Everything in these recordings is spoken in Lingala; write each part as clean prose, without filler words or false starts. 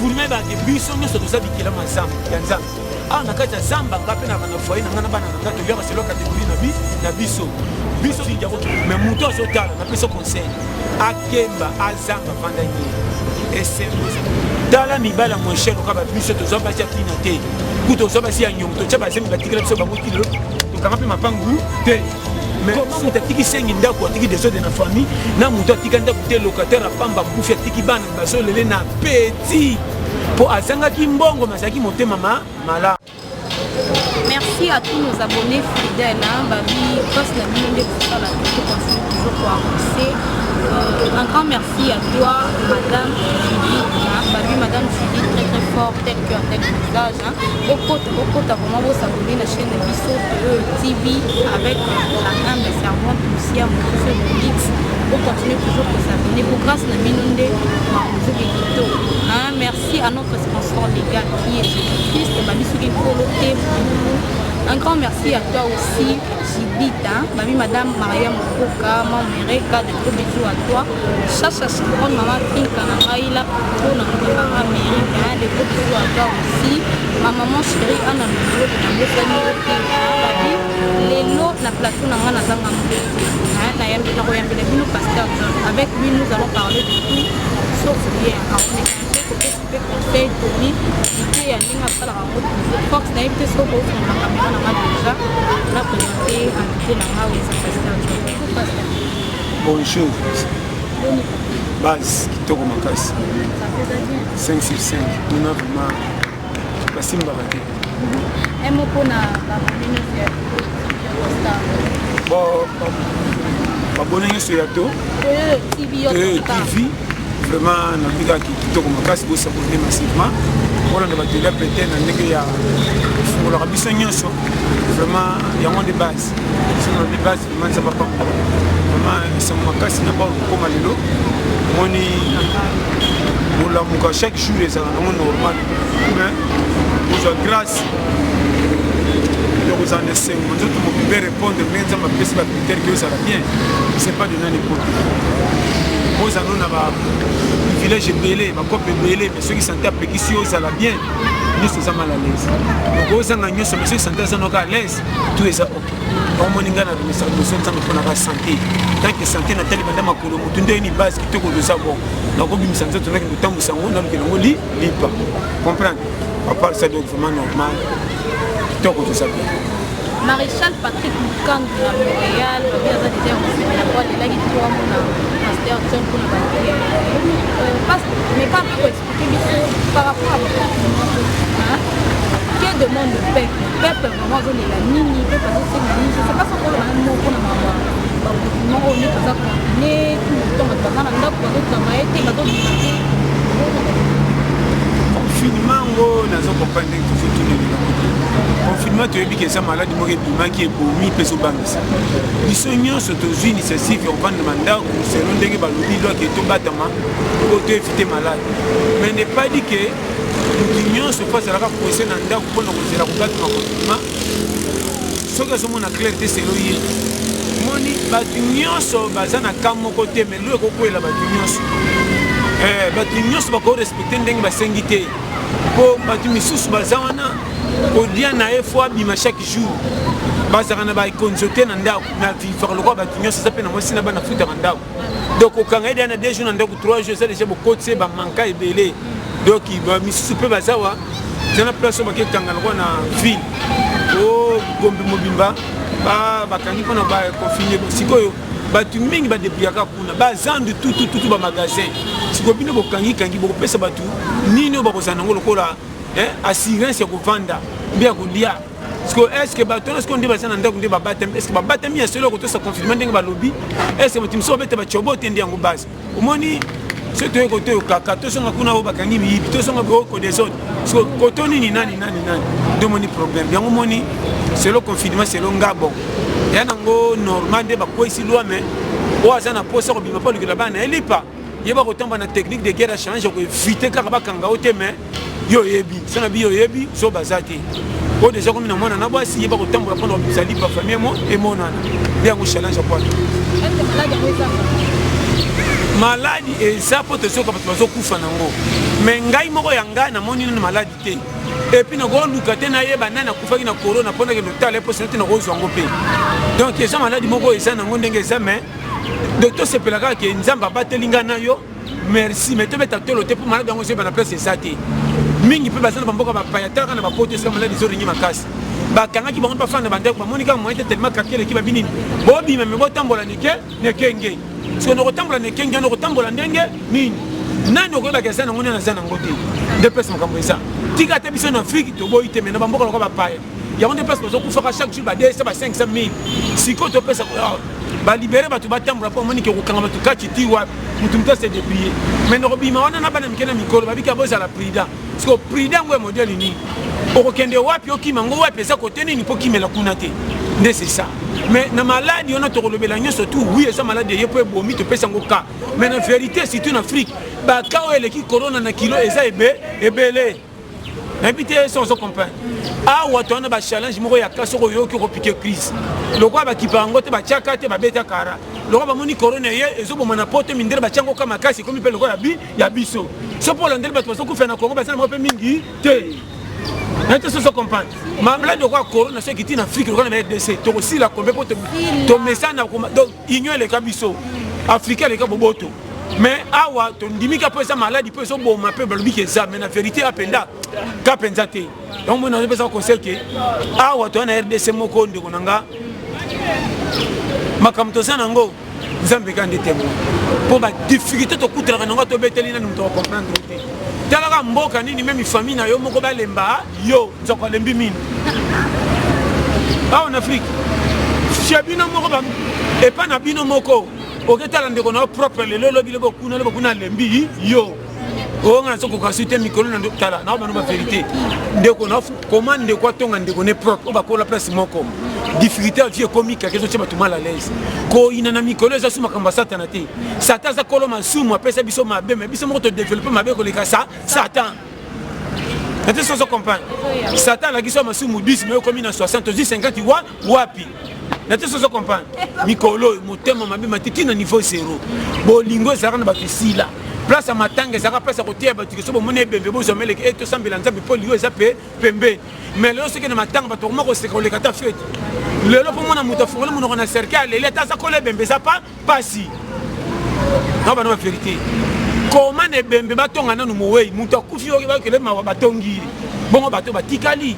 fourme ba ke biso nyo so to sabikela mazamba ya nzamba ah nakata zamba ngape na bana foyer na ngana bana ngato ya selo catégorie na biso sinja ko mais muto so tala na biso conseil akemba azamba vandanye esembo dala mibala mon cher ko ba biso to zoba sia kina te kuto zoba sia nyongo to chaba semi batikela biso bango kilo to kama pe mapangu te mais comment mutaki sengi ndako atiki des autres de la famille na muto atika ndako te locataire apamba bufi atiki bana baso lele na petit pour azanga kimbongo masaki motema mala. Merci à tous nos abonnés fidèles. Babi, poste la minute pour ça, la continue toujours pour avancer. Un grand merci à toi, Madame Julie. Babi, Madame Julie, très très fort, tel cœur, tel visage. Au côté, vraiment, vous abonnez la chaîne Bisso TV avec la grande servante Lucia Moussou Mix. Vous continuez toujours pour s'abonner. Pour grâce à la minute, merci à notre sponsor légal qui est Jésus-Christ. Babi, un grand merci à toi aussi, Jibita, Madame Maria Mokoka, Maman Mereka, de gros bisous à toi. Chacha Chikron, Maman Pinka, Namaïla, pour notre maman Mereka, de gros bisous à toi aussi. Ma maman chérie, Anna Moulo, de la Moussani, Babi, les lots, la plateau, Nanga, Nazanga avec lui, nous allons parler de tout, sauf bien. Conseil Tony qui est à la Fox n'a été sur la caméra déjà la présenter bonjour base qui tourne ma casse 5 sur 5 nous avons vraiment passé une barrage un mot pour la bon abonnez sur Yato TV vraiment na biga ki kitoko makasi bo s'abonner massivement pour on va te la prêter na ndenge ya pour la biso nyonso vraiment yango de base sinon de base vraiment ça va pas vraiment c'est makasi na ba ko malelo moni pour la muka chaque jour les ça normal mais pour grâce vous en essayez, vous pouvez répondre, mais ça m'a fait pas que ça va bien. C'est pas de n'importe quoi. Vous en avez village belé, ma copine belé, mais ceux qui sont tapés ici, ça va bien. Nous sommes mal à l'aise. Donc vous en avez ceux qui sont à l'aise, tout est ça. Comme on a dit, ça nous sommes pour la santé. Tant que santé n'a tellement de macro, tout est une base qui te coûte de savoir. Donc on nous sommes tous les temps où ça on a que nous lit pas. Comprendre. À part ça donc vraiment normal. Maréchal Patrick Moukan de Montréal, mais pas pour expliquer par rapport à quel demande le peuple. Le peuple vraiment donne la mini, c'est pas ça qu'on a un mot pour la maman. Non, on est comme ça continuer, tout le temps, on va dans confinement, on a compagnie qui faut tout le confinement, tu as dit que ça malade, qui est pour mi peso banques. Ils sont surtout une initiative, on va demander que c'est l'un des ballots qui est tout bâtiment pour éviter malade. Mais n'est pas dit que l'union se fasse à la procès dans le pour nous la confinement. Ce que nous avons clair, c'est l'oyer. Moni, l'union sur Bazana Kamo côté, mais le coco est la l'union. L'union va respecter les singité. Pour Misusu Bazawana, au dia na fois bima chaque jour. Bazana ba consulter nanda na vivre le roi Batunion ça s'appelle moi sina bana futa nanda. Donc au Kanga il y a des jours nanda 3 jours ça déjà beaucoup de ba manka ebelé. Donc il va Misusu pe bazawa. C'est la place où Kanga le roi na ville. Oh Gombe Mobimba ba kangi kona ba confiné sikoyo. Batu mingi ba depiaka kuna bazandu tout ba magasin. Sikobino bokangi kangi bokopesa batu nino bakozana ngolo kola assurance ya kovanda mbia kolia. Est-ce que batu est-ce qu'on dit bazana ndako ndi babatem est-ce que babatem ya selo kotosa confinement ndenge ba lobby est-ce que mutimso bete ba chobote ndi yango base omoni ce to koto kaka to songa kuna o bakangi bibi to songa ko des autres parce que koto nini nani demoni problème yango moni selo confinement selo ngabo ya nango normal de ba ko ici loi mais o azana posa ko bima pa lukela bana elipa yeba ko tamba na technique de guerre change ko éviter ka ba kanga o te mais yo yebi sana bi yo yebi so bazati ko déjà comme na mona na basi yeba ko tamba prendre bizali ba famille mo et mon nana bien ko challenge quoi maladie eza po tosoka bato bazokufa nango me ngai moko ya ngai namoni nano maladie te epuis nakoluka te nayeba nani akufaki na corona mpo ndenge lotala mpo sino te nakozwa yango mpe donc eza maladie moko eza nango ndenge eza me docteur sepelaka ke nzambe abateli ngai na yo merci me tobeta tolo te mpo maladie yango ezoyeba na place eza te mingi mpe baza na bamboka bapaya talaka na bapoto esika maladie ezoringi makasi bakangaki bango bafanda bandeko bamoni kaka moyen te telema kakeleki babinini bobima me botambola nekenge soki nokotambola nekenge nokotambola ndenge nini nani okoyebaka eza nango nani aza nango te nde place makambo eza tika te biso na afrique toboyi te me na bamboka lokola bapaya yango nde place bazokufaka chaque jour ba200 ba 500 000 sikoyo topesa balibere bato batambola mpo omoni ke kokanga bato kati ti wapi mutu mutu ase deplie me nokobima wana na bana mike na mikolo babika bozala prudent parceke prudent yango ya modele nini okokende wapi okima ngo wapi eza kote nini mpo kimela kuna te nde c'est ça mais na maladi wana tokolobela nyonso tu oui eza maladi eye mpo ebomi topesa yango ka mais na vérité surtout na afrique baka oyo eleki corona na kilo eza ebele nayebi te so ozokomprendre awa towana bachallenge moko ya kasi oko oyoki okopike crise lokwa bakipa yango te batiaka te babeta kara lokwa bamoni corona eye ezoboma na poto mindele batiango ka makasi ekomi mpe lokwa ya biso so mpo olandeli bato bazokufa na kongo bazana moko mpe mingi te nayete so ozokomprendre mamaladi lokwa corona soki ti na afrique lokwa na ba-RDC tokosila kombe mpo tomesana donc union eleka biso africain eleka boboto mais awa tondimika mpo eza maladi mpo ezoboma mpe balobiki eza mais na vérité apenda ka mpenza te donc moi nazopesa conseil ke awa toya na RDC moko ndeko na nga makambo toza nango nzambe ka nde témoin mpo badifficulté tokutelaka nango tobeteli nani moto akomprendre te talaka mboka nini meme famille na yo moko balemba yo nzoko alembi mino awa na afrique chez bino moko epa na bino moko oketala ndeko na yo propre lelo olobi lebokuna alembi yo onga na soko kasi te mikolo na tala na bano ba vérité ndeko na comment ndeko atonga ndeko ne propre o bakola place moko difficulté vie comique kezo tsheba tout mal à l'aise ko ina na mikolo eza suma kamba satana te satan za kolo masumu apesa biso mabe mais biso moko to développer mabe ko leka ça satan ate so comprendre satan la kiso masumu 10 mais comme na 60 50 wapi nate so comprendre mikolo motema mabe matiki na niveau 0 bolingo ezaka na bato sila place à matanga ezaka place à côté ya bato ke so bomone bembe bozomeleke eto sambela nzambe po liyo eza pembe mais lelo soki na matanga bato komako seka oleka ta fete lelo po mona moto afungoli monoko na cercle lelo ata aza kola ebembe eza pasi na bana ba vérité koma na ebembe batonga nanu mowei moto akufi oyo bakele mawa batongi bongo bato batikali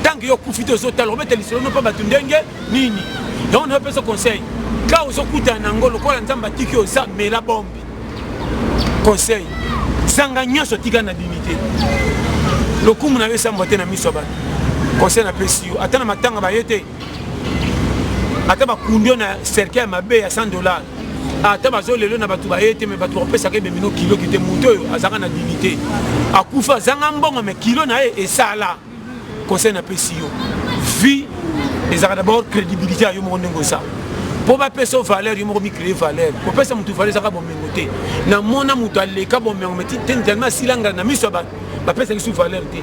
tanke yo kufi tozotala obeta lisolo no mpo bato ndenge nini donc na pesa conseil ka ozokutana nango lokola nzambe atiki oza mela bombi conseil sanga nyonso tika na dignité lokumu na besambwa te na miso bato conseil na pesi yo ata na matanga baye te ata bakundi yo na cercle ya mabe ya $100 ata bazolelo na bato baye te me bato bapesaka ebemino kilo kite moto oyo azaka na dignité akufa azanga mbongo me kilo na ye esala conseil na pesi yo vie ezaka d'abord crédibilité ya yo moko ndenge oza mpo bapesa valeur yo moko micréer valeur kopesa motu valeur ezaka bomengo te namona moto aleka bomengo me tellement asilanga na miso ya bato bapesaki su valeur te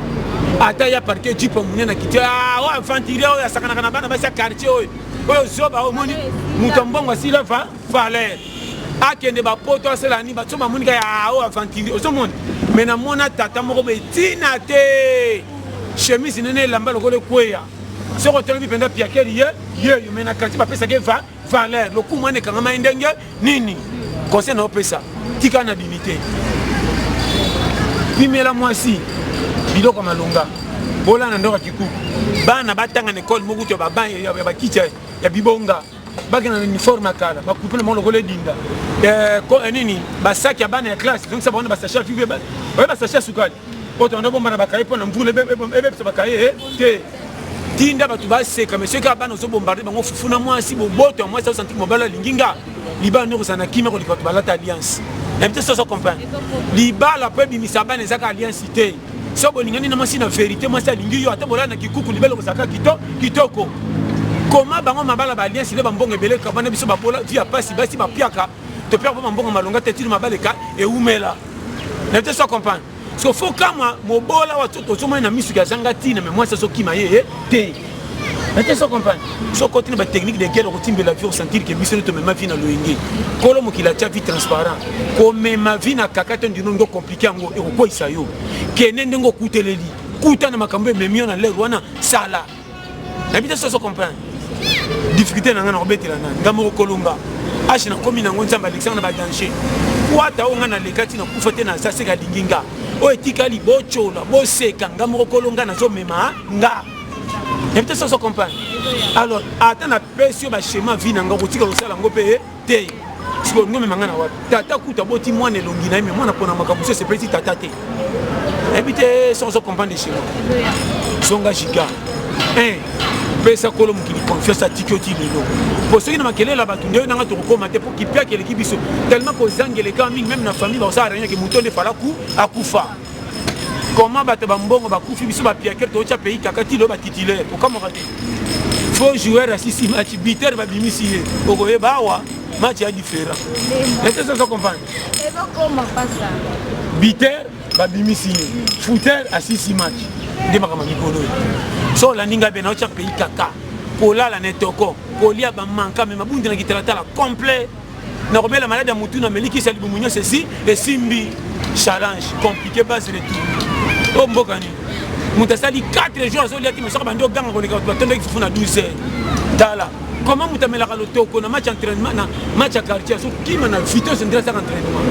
ata ya parke jipa monene na kiti oyo aventurier oyo asakanaka na bana basi ya quartier oyo zoba omoni moto ya mbongo asila valeur akende bapoto asala ni bato bamonika ya oyo aventurier ozomoni me namona tata moko betina te chemise nene elamba lokola ekweya soko otolobi mpenza piakeli yeyo me na quartier bapesaki valeur lokumu wana ekangama ye ndenge nini conseil na opesa tika na dignité pimela mwasi biloko malonga bolana ndoka kikuku bana batanga na ekole moko to baban ya bakiti ya bibonga bakena na uniforme ya kala bakupe na lokola edinda nini basaki ya bana ya classe donc sabona basache ya five oyo basache ya sukali po tonda bomba na bakaye mpo na mvula ebebisa bakaye te tinda bato baseka mais soki abana ozobombarde bango fufu na mwasi boboto ya mwasi aosantik mobala alinginga libala nde kozala na kimia kolika bato balata alliance nayebi te soso comprendre libala mpo ebimisa bana ezaka alliance te so bolingani na mwasi na vérité mwasi alingi yo ata bolala na kikuku libala kozalaka kitoko koma bango mabala ba alliance nde bambongo ebeleka bana biso babola vi ya pasi basi bapiaka topiaka mpo bambongo malonga te tino mabaleka eumela nayebi te so comprendre parce que faut kama mobola wa tozomona na misuki azanga tina mais moi ça sokima ye te Mais ça comprend. So continue la technique de guerre, on la vie, on sentir que biso to même vie na loyenge. Kolomo ki la vie transparent. Comme ma vie na kakate ndi ndo compliqué ngo e ko isa yo. Kenende ngo kuteleli. Kuta na makambo memio na lero wana sala. Na bita so comprend. Difficulté na ngana obetela na ngamo kolonga. Ashi na komi na ngonza Alexandre ba danger. Wata o ngana lekati na kufate na sase ga dinginga. O etikali bochola, boseka ngamo kolonga na zo mema nga. Et peut-être ça se comprend. Alors, attends, sur le schéma vie, on va dire que ça l'engobé. Té. Si on ne me mangana wa. Tata kuta boti moi ne longina mais moi na pona makabuso c'est petit tata té. Et puis ça se comprend des schémas. Songa giga. Pesa kolom qui confiance à tikoti lelo. Pour ceux qui n'ont pas la batunde na nga to ko mate pour qui pia que l'équipe biso tellement que zangele quand même la famille va ça rien que mouton de falaku akufa. Comment battre bambongo bakufi biso ba piaker to cha pays kakati lo ba titulaire au Cameroun. Faut jouer à 6 matchs biter ba bimisi au goye bawa match ya différent. Est-ce que ça comprend? Et donc comment pas ça? Biter ba bimisi footer à 6 matchs. De makama mikolo. So la ninga bena cha pays kaka. Kola la netoko, kolia ba manka mais mabundi na kitrata la complet. Na robela malade ya mutu na meliki sali bumunyo ceci et simbi challenge compliqué base de tout. Oh mbokani mutasali 4 jours zo liati mesaka bando ganga koneka batonda kifuna 12 heures tala comment mutamela ka lotoko na match entraînement na match à quartier so kima na vitesse ndira sa entraînement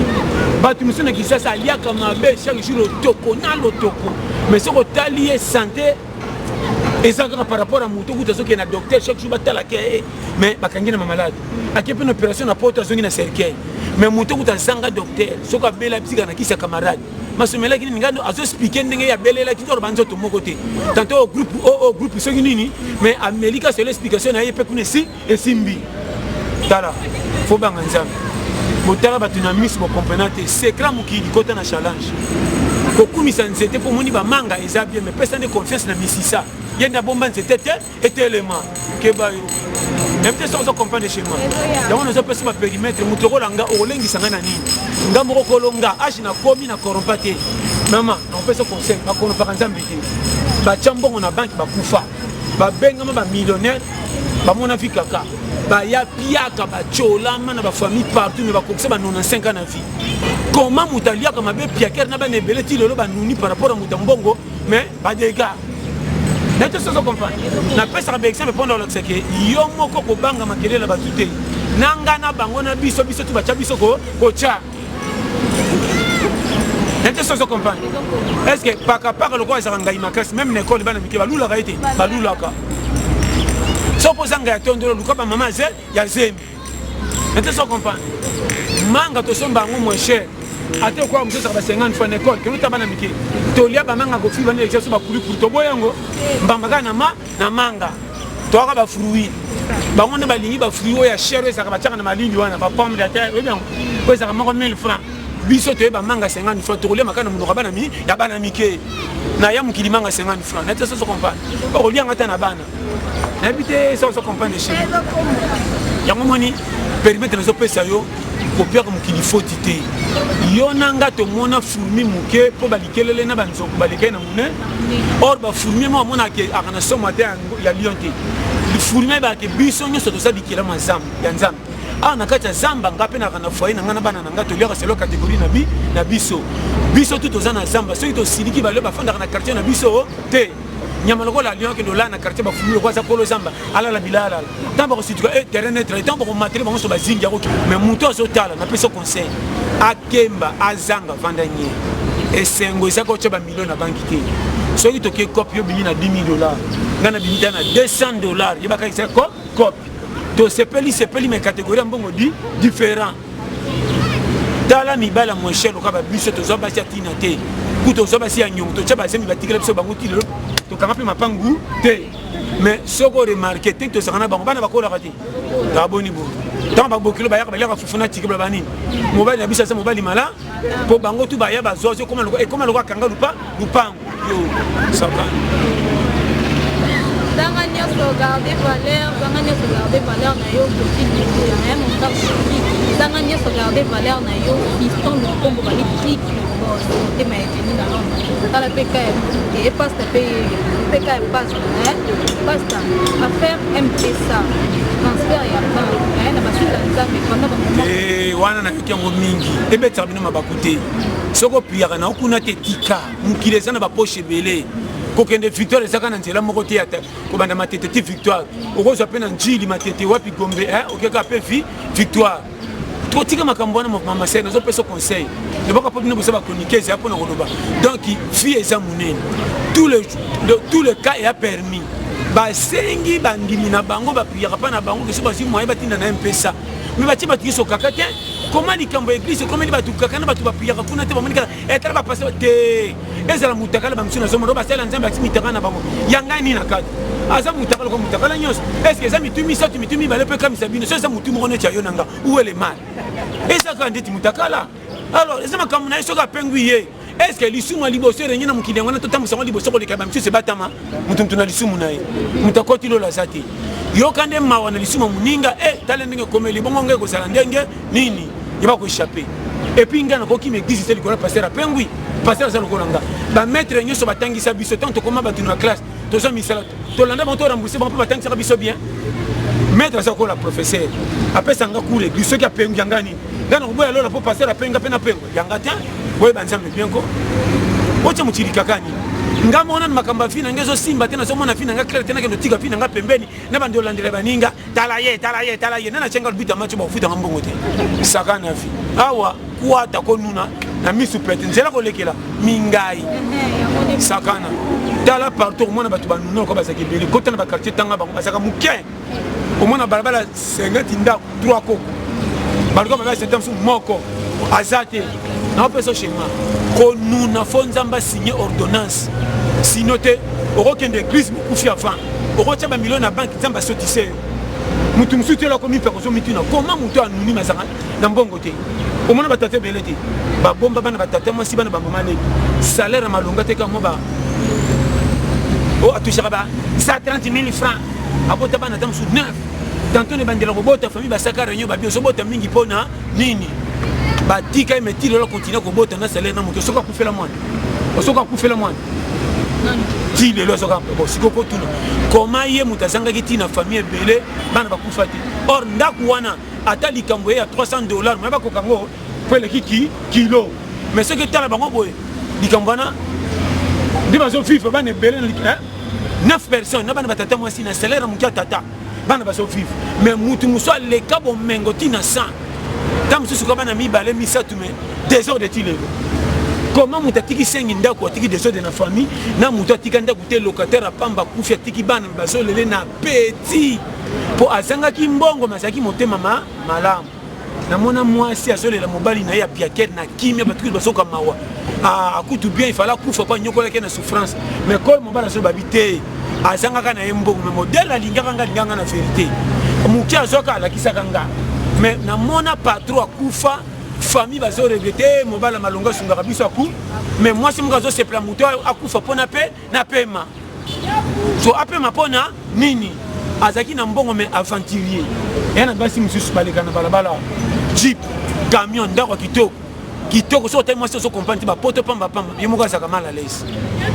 batu musuna kisasa aliaka mabe chaque jour lotoko na lotoko mais soko tali santé et ça par rapport à muto kuta so ki na docteur chaque jour batala ke mais bakangina ma malade akepe une opération na porte zongi na cercueil mais muto kuta zanga docteur soko bela psika na kisa camarade masomela kini ngando azo expliquer ndenge ya belela kinzo banzo to mokote tantôt au groupe so nini mais Amerika c'est l'explication na yepe kunesi et simbi tala faut banga nzambe botala batuna miss bo comprenante secret mukidi kota na challenge kokumisa nzete pour moni ba manga eza bien mais personne de confiance na misisa yenda bomba nzete et élément ke ba yo même te sans comprendre chez moi donc on a pas périmètre mutoko langa olengi sangana nini ngambo kolonga ashi na komi na korompate maman on peut se conseil ba kono pa nzambe te ba chambongo na banque ba kufa ba benga ba millionnaire ba mona vie kaka ba ya piaka ba chola mana ba famille partout mais ba kokse ba 95 ans na vie comment mutalia kama be piaker na ba nebele ti lelo ba nuni par rapport à mutambongo mais ba dégâts. N'est-ce pas ce qu'on comprend? Na pesa ba exemple pendant le que yo moko ko banga makele la batute nanga na bango na biso biso tu ba cha biso ko cha. N'est-ce pas ce qu'on comprend? Est-ce que paka paka le quoi ça ngai makas même l'école bana mike ba lula ka été ba lula ka so ko zanga ya tondo luka ba mama ze ya zemi. N'est-ce pas ce qu'on comprend? Manga to somba ngo moins cher. Ate quoi monsieur ça va 50 fois l'école que nous tabana mike tolia ba manga ko fi ba n'exercice ba kuli pour to boyango mbamba na manga to aka ba fruit ba ngone ba lingi ba fruit o ya cher ça ba tchaka na malindi wana ba pomme de terre bien ko ça mako 1000 francs biso to ba manga 50 francs to kolia makana munoka bana mi ya bana mike na ya mukili manga 50 francs na ça se comprend o lia ngata na bana na bité ça se comprend de chez ya ngomoni permettre les opérations yo copier comme qu'il faut titer yonanga to mona fourmi muke po balikelele na banzo balike na mune or ba fourmi mo mona ke akana so matin ya lionté le fourmi ba ke biso nyo so to sabikela mazam ya nzam a na kata zamba ngape na kana foi na ngana bana na ngato liaka selo catégorie na biso tout ozana zamba so to siliki ba le ba fanda na quartier na biso te nyama lokola lion ke lola na quartier ba fourmi kwa za polo zamba ala la bilala tambo ko situka et terrain net tambo ko matériel bango so ba zinga ko mais muto so tala na peso conseil akemba azanga vandanye esengo isako choba million na banki te soki toke copie yo bimi na $10,000 ngana bimi na $200 yeba ka isako copie to sepeli mais catégorie mbongo di différent tala mibala moins cher lokaba biso to zo basi atina te kuto zo basi anyongo to chaba semi batikela biso bango ti lelo to kanga pe mapangu te mais soko remarquer te to sakana bango bana bakola kati taboni bo tant ba bokilo ba ya ba la fufuna tikela banini mobali na bisa sa mobali mala po bango tu ba ya ba zozo comment le kanga lupango yo saka Dans un sauvegarder valeur na yo petit niveau ya même on t'a suivi dans un sauvegarder valeur na yo piston de combo bali clic boss te mais ni na tala PK et passe payer PK passe basta affaire MPSA transfert ya banque na basuka nzambe pendant moment wana na kiango mingi ebetsa bino mabakute soko piyaka na okuna te tika mukileza na ba poche belé kokende victoire ezaka na nzela moko te ata kobanda matete ti victoire okozwa pe na njili matete wapi gombe okeka pe victoire totika makambo wana mama sena zo peso conseil ne baka popina bosa ba chroniquer ya pona koloba donc fille eza munene tout le cas est permis basengi bandimi na bango ba prière pa na bango ke so basi moye batinda na MPSA mais bati batu so kaka te comment likambo église comment batu kaka na batu ba prière kuna te ba monika etala ba passer te ezala mutakala ba msuna somo ba sala nzamba ati mitaka na bango yanga ni na kati aza mutakala ko mutakala nyos est-ce que ça mitumi ça mitumi ba le pe comme sabino ça mutumu ko ne cha yonanga où est le mal et ça quand dit mutakala alors ça makambo na so ka penguiye est-ce que lisumu liboso renyina mukile ngwana totamusa ngo liboso ko likaba mtse batama mutumtu na lisumu naye mutakoti lo la zati yokande mawana lisumu muninga tale ndenge komeli bongo ngeko sala ndenge nini iba ko échapper et puis ngana ko kimi église c'est likona pasteur pengui pasteur ça lokona nga ba maître nyoso batangisa biso tant koma batu na classe tozo misala to landa ba to rembourser ba batangisa biso bien maître ça ko la professeur après sanga cours église ce qui a pengu ngani ngana ko boya lo la po pasteur apenga pena pengu yanga tiens boye banzambe bien ko ocha muchirika kani ngama ona makamba fina ngezo simba tena so mona fina nga clair tena kendo tika fina nga pembeni na bandi olandela baninga talaye nana chenga lubita macho ba futa ngambongo te sakana fi awa kuata ko nuna na misu pete nzela ko lekela mingai sakana tala partout mona batu banuna ko basaki bele kota na ba quartier tanga ba basaka muke o mona balabala 50 nda 3 koko balko ba c'est tam moko azate na peso schéma ko nous na fonzamba signer ordonnance sinon te okende église beaucoup fi avant okotia ba million na banque nzamba sotise mutu musuti la komi personne mitina comment mutu anuni mazaka na mbongo te o mona batate belete ba bomba bana batate mwasi bana ba mama ne salaire malonga te kamo ba o atushaka ba 130 000 francs abota bana tamsu 9 tantôt ne bandela robota famille basaka réunion ba bio so bota mingi pona nini batika metile la continuer ko bota na salaire na moto soka kufela mwana osoka kufela mwana ti lelo soka bo sikoko tuna comment ye mutazanga kiti na famille belé bana bakufa te or ndaku wana ata likambo ya $300 mais bako kango pele kiki kilo mais ce que tala bango boye likambo wana ndiba zo fifa bana belé na 9 personnes na bana batata mwasi na salaire mukia tata bana baso fifa mais mutu muso le kabo mengo tina 100 tam susu ko bana mi balé mi satume désordre de ti lelo comment mutatiki sengi ndako atiki désordre na famille na muto atika ndako te locataire apamba kufi atiki bana baso lele na petit po azanga ki mbongo masaki motema malamu na mona mwasi azolela mobali na ya piaker na kimia batuki basoka mawa akutu bien il fallait kufa pa nyokola ke na souffrance mais kol mobali azo babité azanga kana mbongo mais modèle alingaka nganga na vérité muki azoka alakisaka nga mais na mona patron akufa famille bazo regretter mobala malonga sungaka biso aku mais moi si mukazo sepla muto akufa pona pe na pema so apema pona nini azaki na mbongo mais aventurier yana basi mususu baleka na balabala jeep camion ndako kitoko so te moi so comprendre ba poto pamba yemoka saka mal à l'aise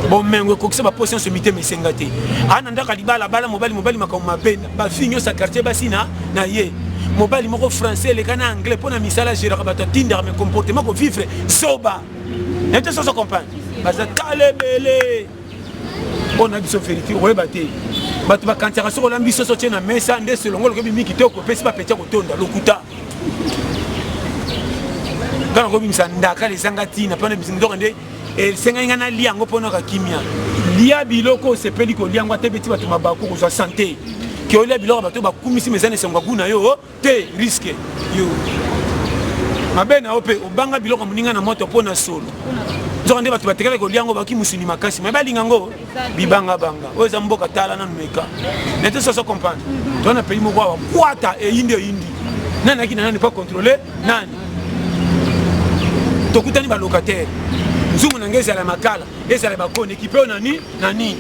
bon mengo ko kisa ba position se mité mesengate ana ndaka libala bala mobali makao mabenda ba finyo sa quartier basina na ye mobali moko français le kana anglais pona misala gérer ba tinder mais comportement ko vivre soba et ça se comprendre basa talebele on a biso vérité o ebate batu ba kantaka so la biso so tena mesa nde selongo ko bimi kitoko pesi ba petia ko tonda lokuta kana ko bimisa ndaka les sangati na pana bisingo ndende et senga ngana liango pona ka kimia lia biloko sepeli ko liango te beti batu mabako ko so santé que olia biloko bato bakumisi mesane sengo kuna yo te risque yo mabena ope obanga biloko muninga na moto pona solo nzonde bato batekele ko liango baki musuni makasi mais balinga ngo bibanga banga oza mboka tala na meka nete so comprendre to na pays moko wa kwata e indi nani akina nani pas contrôler nani to kutani ba locataire nzungu na ngeza la makala eza la bakone kipe nani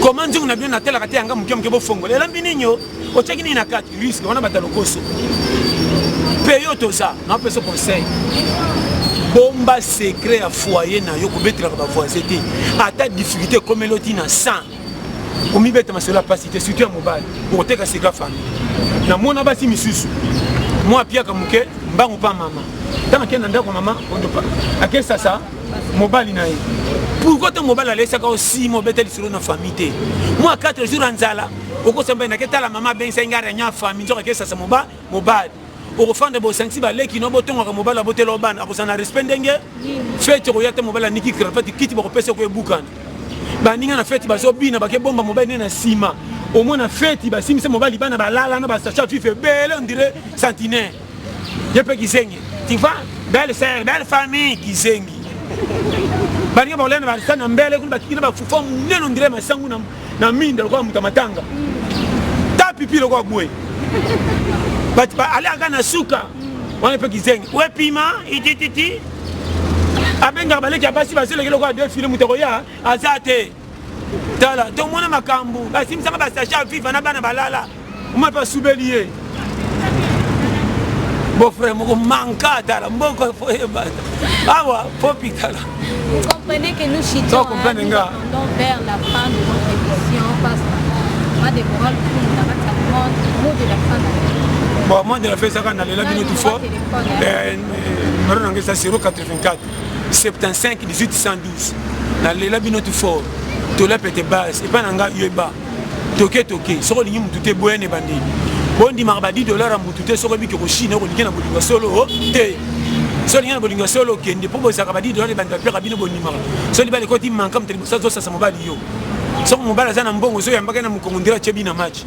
comment nzungu na bien na tela kate yanga mukiam ke bo fongola lambi ninyo o cheki ni na kati risque wana batalokoso peyo to ça na peso conseil bomba secret à foyer na yo ko betela ba voisin te ata difficulté comme l'autre na 100 omi beta masela pasité surtout mobile pour teka secret famille na mona basi misusu moi pia kamuke mbangu pa mama tama kenda ndako mama ondopa akesa sa mobile na ye pourquoi ton mobile allait ça aussi mo betel sur na famille te moi 4 jours en zala oko samba na keta la mama ben senga renya famille to akesa sa mobile au fond de bo senti ba leki no botonga ka mobile botelo bana akozana respect ndenge fete ko yata mobile niki cravate kiti ba ko pesa ko ebukana ba ninga na fete ba zo bina ba ke bomba mobile na sima au moins na fete ba simisa mobile bana ba lala na ba sacha fife belle on dirait centenaire yepe kisengi tu vois belle sœur belle famille kisengi ba ninga ba lena ba sana mbele kuna ba kina ba fufa neno on dirait masangu na minda kwa mutamatanga ta pipi lo kwa bwe But allez à Ganasuka, on est pas qui saigne. Ouais, piment, ititi. Abenga balé qui a passé le gars de films Muteroya, Azate. Tala, tout le monde m'a cambou. Basim ça va s'acheter à vivre na bana balala. On m'a pas soubelier. Bon frère, mon manque tala, mon ko faut ah ouais, faut pitala. Vous comprenez que nous chitons vers la fin de notre émission parce que moi des paroles pour la mot de la fin. Bon, moi de la fête ça quand on allait là bien tout fort. Numéro d'anglais ça 084 75 18 112. Na lela bien tout fort. To la pete base et pas nanga yeba. Toke soko lingi mututé boyene bandi. Bondi marbadi $, mututé soko bi ko Chine ko lingi na bolinga solo te. So lingi na bolinga solo kende po bo saka badi $, bandi pe kabino bonima. So li bali ko ti manka mteli so sa mobali yo. So mobali za na mbongo so yambaka na mukongondira chebi na match.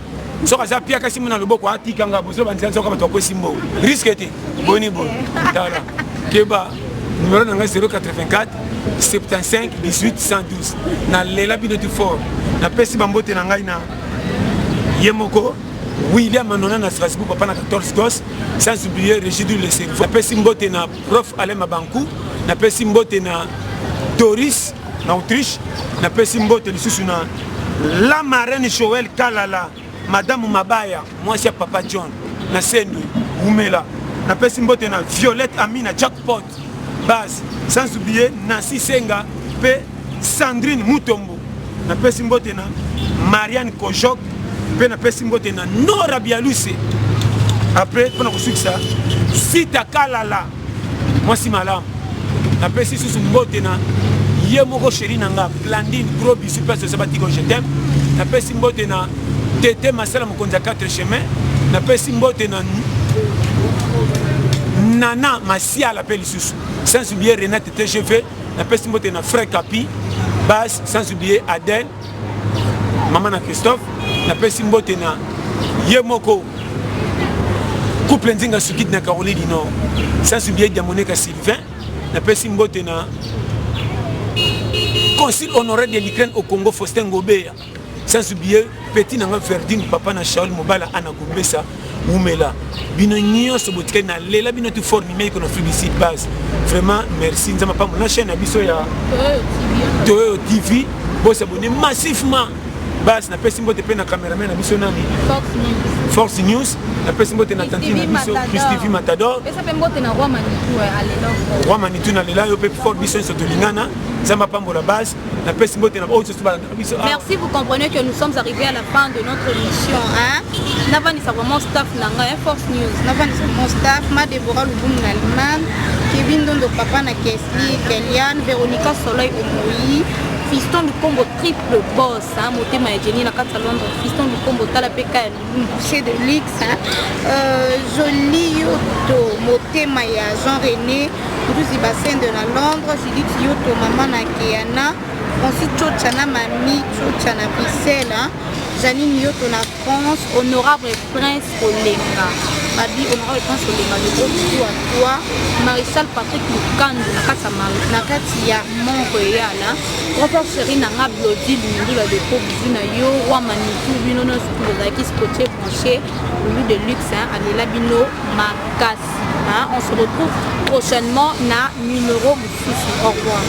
Soka za pia kasi muna loboko atika nga boso banza soka bato ko simbo risque te boni dala keba numéro nanga 084 75 18 112 na lela bino tu fort na pesi bambote na ngai na yemoko William Manona na Strasbourg papa na 14 gosses sans oublier Régidou le cerveau na pesi mbote na prof Alain Mabankou na pesi mbote na Doris na Autriche na pesi mbote lisusu na la marraine Joël Kalala Madame Mabaya, moi c'est Papa John, na Sendu, Oumela, na pesi mbote na Violette Amina Jackpot, base, sans oublier Nancy Senga, pe Sandrine Mutombo, na pesi mbote na Marianne Kojok, pe na pesi mbote na Nora Bialusi. Après, pour nous ça, Sita Kalala, moi c'est Malam, na pesi sous mbote na Yemoko Chéri Nanga, Blandine, gros bisu, place de Sabatiko, je t'aime, na pesi mbote na Tété Masala Mokonza 4 chemins, na pesi mbote na Nana Masia la peli sous. Sans oublier Renate TGV, na pesi mbote na Frère Capi, Basse, sans oublier Adèle, maman na Christophe, na pesi mbote na Yemoko, couple Nzinga Sukit na Caroline du Nord, sans oublier Diamoneka Sylvain, na pesi mbote na Consul honoraire de l'Ukraine au Congo Faustin Gobea. Sans oublier petit nanga Verdine papa na Shaul Mobala ana Gombesa Oumela bino nyonso botika na lela bino tu formi mais qu'on a fait ici base vraiment merci nzama pa mon chaîne biso ya Toyo TV bo s'abonner massivement base na pesi mbote pe na cameraman na biso nani Fox News na pesi mbote na tantine na biso Chris TV Matador pesa pe mbote na Roi Manitou alelo Roi Manitou na lela yo pe fort biso so to lingana nzama pa la base. Merci, vous comprenez que nous sommes arrivés à la fin de notre émission. Navani c'est vraiment staff Nanga, Force News. Navani c'est mon staff, ma Déborah Louboum Nalman, Kevin Dondo Papa na Kesli, Keliane, Véronica Soleil Omoyi, Fiston du Combo triple boss, Motema et Jenny Nakata Londres, Fiston du Combo Talapeka, boucher de Lix, Jolie Yoto, Motema et Jean-René, Touzi Bassin de la Londres, Judith Yoto, Maman Nakeana. Ensuite, Tchotchana Mami, Tchotchana Bissela, Janine Yoto na France, Honorable Prince Olenga. Babi, Honorable Prince Olenga, le gros bisou à toi. Maréchal Patrick Lukando, Nakati ya Montréal. Robert Chéri Nanga Blodi, Lundula de Pau, Bizuna Yo, Wamanitou, Binono, Soukourazaki, Scotché, Branché, Louis de Luxe, Alela Bino, Makasi. On se retrouve prochainement na numéro. Au revoir.